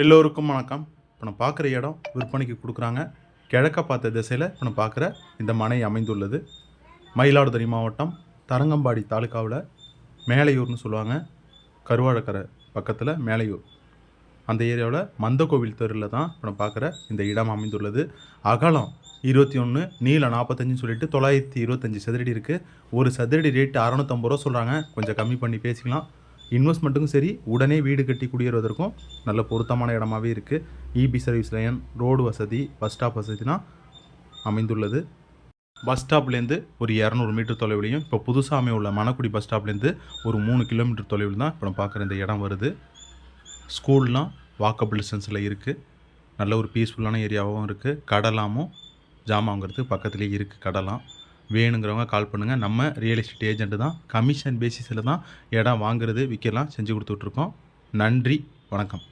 எல்லோருக்கும் வணக்கம். இப்போ நான் பார்க்குற இடம் விற்பனைக்கு கொடுக்குறாங்க. கிழக்க பார்த்த திசையில் இப்போ நான் பார்க்குற இந்த மனை அமைந்துள்ளது. மயிலாடுதுறை மாவட்டம் தரங்கம்பாடி தாலுக்காவில் மேலையூர்னு சொல்லுவாங்க. கருவாழக்கரை பக்கத்தில் மேலையூர் அந்த ஏரியாவில் மந்தகோவில் தெருவில் தான் இப்போ நான் பார்க்குற இந்த இடம் அமைந்துள்ளது. அகலம் 21, நீளம் 45 சொல்லிட்டு 925 சதுரடி இருக்குது. ஒரு சதுரடி ரேட்டு 650 ரூபா சொல்கிறாங்க. கொஞ்சம் கம்மி பண்ணி பேசிக்கலாம். இன்வெஸ்ட்மெண்ட்டுக்கும் சரி, உடனே வீடு கட்டி குடியேறுவதற்கும் நல்ல பொருத்தமான இடமாவே இருக்குது. இபி சர்வீஸ் லைன், ரோடு வசதி, பஸ் ஸ்டாப் வசதிலாம் அமைந்துள்ளது. பஸ் ஸ்டாப்லேருந்து ஒரு 200 மீட்டர் தொலைவிலையும், இப்போ புதுசாக அமையுள்ள மணக்குடி பஸ் ஸ்டாப்லேருந்து ஒரு 3 கிலோமீட்டர் தொலைவில் தான் இப்போ நம்ம பார்க்குற இந்த இடம் வருது. ஸ்கூல்லாம் வாக்கபிள் டிஸ்டன்ஸில் இருக்குது. நல்ல ஒரு பீஸ்ஃபுல்லான ஏரியாவும் இருக்குது. கடலாமும் ஜாமாங்கிறது பக்கத்துலேயே இருக்குது. கடலாம் வேணுங்கிறவங்க கால் பண்ணுங்கள். நம்ம ரியல் எஸ்டேட் ஏஜென்ட்டு தான். கமிஷன் பேசிஸில் தான் இடம் வாங்குறது விற்கலாம் செஞ்சு கொடுத்துட்ருக்கோம். நன்றி, வணக்கம்.